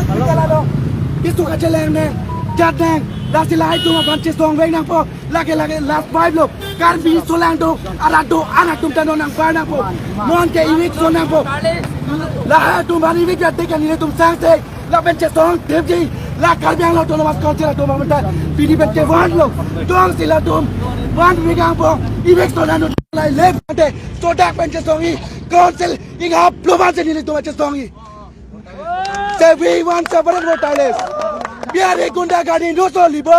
Kalau itu kaca leng jateng lasi lai tu makan cesong weng nang po lagi last five lo kan bi solang tu arado anak tu tano nang par nang po non ke iwik so nang po lah tu mari iwik jate kan ini tu sang se la ben cesong tepji la kalbiang lo tu mas konser tu mamenta pidi ben ke wan lo dong sila tu wan wigang po iwik so nang lai left ate so dak ben cesong i konser ingap loban se ni tu cesong i say we want separate voters Biari gunda gadi no solibo.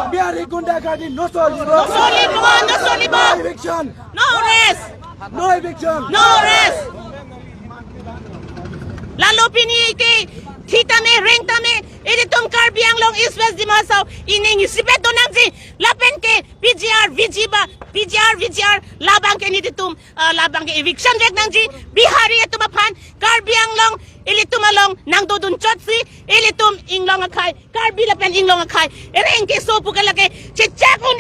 Biari gunda gadi no solibo. No solibo, no solibo. No eviction. No arrest. No eviction. No arrest. Lalu pini ke kita me renta me ini tum Karbiang long East West di Masau ini sipet to nang si lapen ke PGR labang ke ni tum labang ke eviction rek nang si Bihari itu mapan Karbiang long ilitum along nang dodun chotsi ilitum inglong akai Karbi lapen inglong akai ereng ke sopu kalake chichakun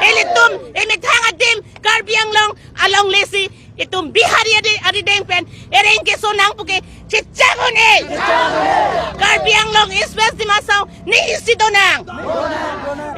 ilitum emitang adim Karbiang long along lesi itum Bihari adi dengpen ereng ke sonang puke chichakun Karbiang long East West di Masau ni isi donang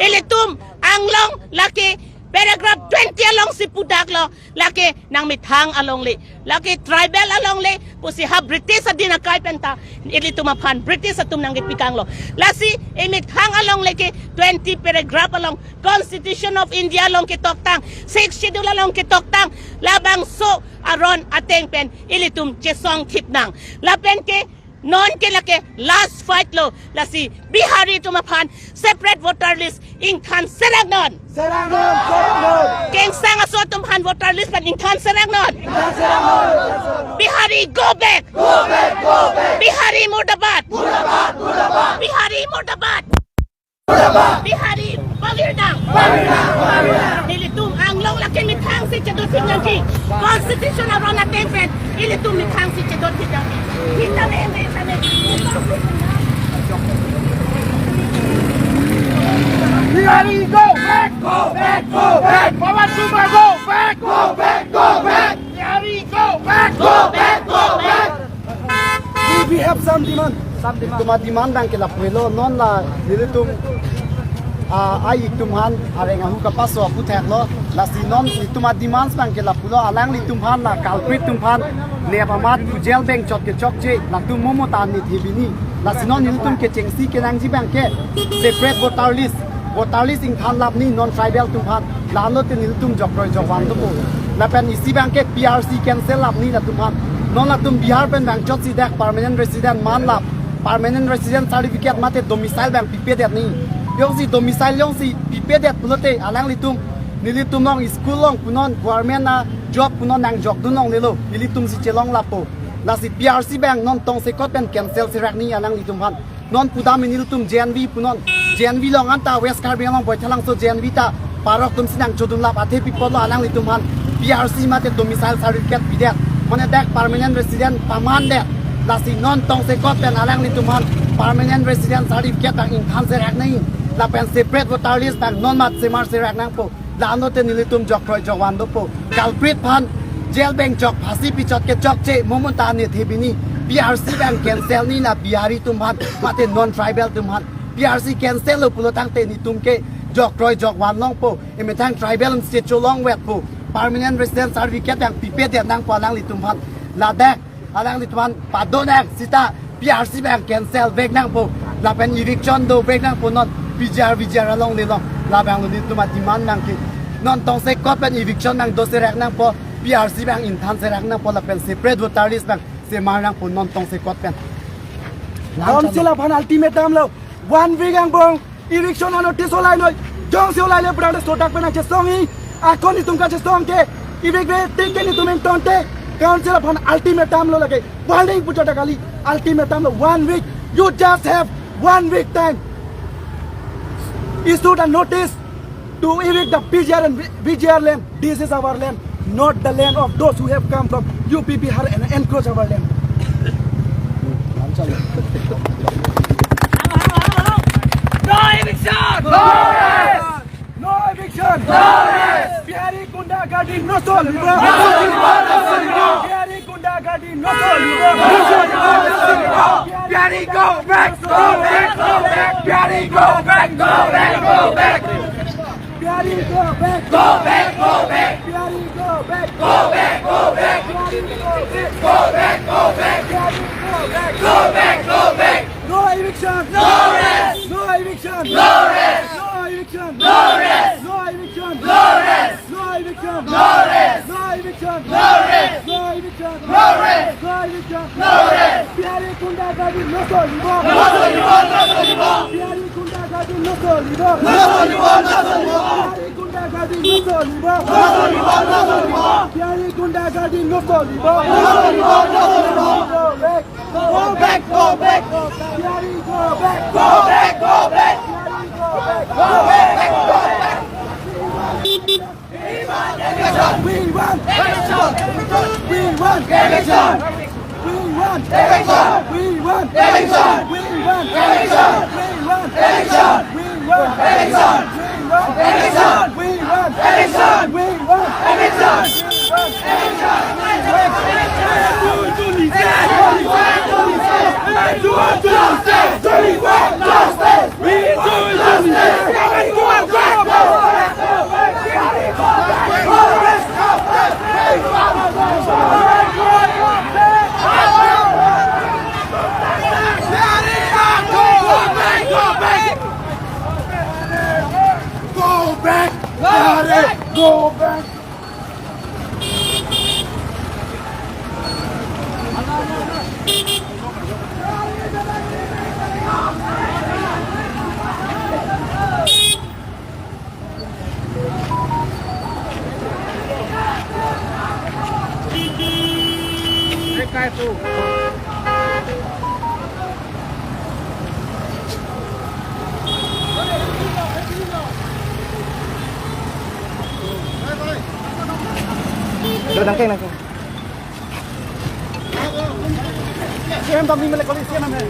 ilitum anglong laki paragraph 20 along si pudak lo laki nang mithang along le laki tribal along le pusi ha British adin akai penta ili tumapan British atum nang gipikang lo lasi mithang along le ke 20 paragraph along Constitution of India along ke toktang 6 schedule along ke toktang labang so aron ateng pen ili tum chesong tip nang lapen ke non ke lake last fight lo lasi Bihari tumapan separate voter list ingkan seragnon Keng sang aso tumhan voter list pan ingkan seragnon Bihari go back Bihari murdabat Bihari murdabat Bihari Bagirnang Ilitum anglong laki mithang si chadot hinyanki Constitution aron ateng pen ilitum mithang si chadot hinyanki kita me Bihari go back. Pawan Sumba go back. Bihari go back. We have some demand. Tuma demand bang ke la puelo non la nilitum ai tumhan areng ahu kapaso apu thek lo la sinon tuma demands bang ke la pulo alang li tumhan la culprit tumhan ne pamat jail bank chot ke chok che la tum momo tan ni thibini la sinon nilitum ke chengsi ke nang ji bang ke separate voter list in than lap ni non tribal tumhan la lo te nilitum jokroi jokwan to po la pen isi bang ke PRC cancel lap ni la tumhan non la tum Bihar pen bang chot si dak permanent resident man lap permanent resident certificate mate domicile bang pipe det ni yong si domicile yong si pipe det pulote alang litum nilitum long school long punon government na job punon nang jok dunong lelo nilitum si chelong lapo la si PRC bang non tong se kot pen cancel sirak ni alang litum han non pudam nilitum JNV punon JNV long anta West Karbiang long boithalang so JNV ta parok tum sinang chodun lap athe pipol lo alang litum han PRC mate domicile certificate pidet mane dak permanent resident paman det lasi non tong se kot pen alang li tuman permanent resident certificate ang ingkhan se rak nai la pen separate voter list ang non mat se mar se rak nang po la no te nilitum jok kroi jokwan do po culprit phan jail bank jok phasi pi chot ke chok che momon ta ni thibini PRC bank cancel ni na Bihari tumhan mate non tribal tumhan PRC cancel lo pulo tang te ni tum ke jok kroi jokwan long po eme tang tribal se cholong wet po permanent resident certificate ang pipe det nang po lang li tumhan la dak alang lituan padonak sita PRC bank cancel back nang po la pen eviction do back nang po non PGR along nilong la bang lo dituma demand nang ki non tong se kot pen eviction nang do se rak nang po PRC bank in than se rak nang po la pen separate voter list nang se mar nang po non tong se kot pen Lam sila pan ultimatum lo 1 week ang bong eviction ano tisolai noi jong solai le brand sotak pen che songi akon itum ka che song ke evict be teke ni tumen tonte Council upon ultimatum lo lage warning puchota kali ultimatum lo 1 week you just have 1 week time issue the notice to evict the PGR and VGR land this is our land not the land of those who have come from UP Bihar and encroach our land no eviction no eviction Bihari Gunda Gadi no solibo Bihari Gunda Gadi no solibo Biari go back, go back, go back. Biari go back, go back, go back. Biari go back, go back, go back. Biari go back, go back, go back. Go back, go back. Biari go back, go back, go back. No eviction, no rest. No eviction, no rest. No eviction, no rest. No eviction, no rest. No eviction, no rest. No eviction, no rest. No eviction, no rest. No eviction, no rest. Biari kunda gadi no solibo. No solibo, no solibo. Biari kunda gadi no solibo. No solibo, no solibo. Biari kunda gadi no solibo. No solibo, no solibo. Biari kunda gadi no solibo. No solibo, no solibo. Go back, go back. Biari go back, go back, go back. Biari go back, go back, go back. We want election. We want election. We want election. We want election. We want election. We want election. We want election. We want election. We want election. Go back! Nangkeng. Em tầm đi mà lại có đi xe nằm này.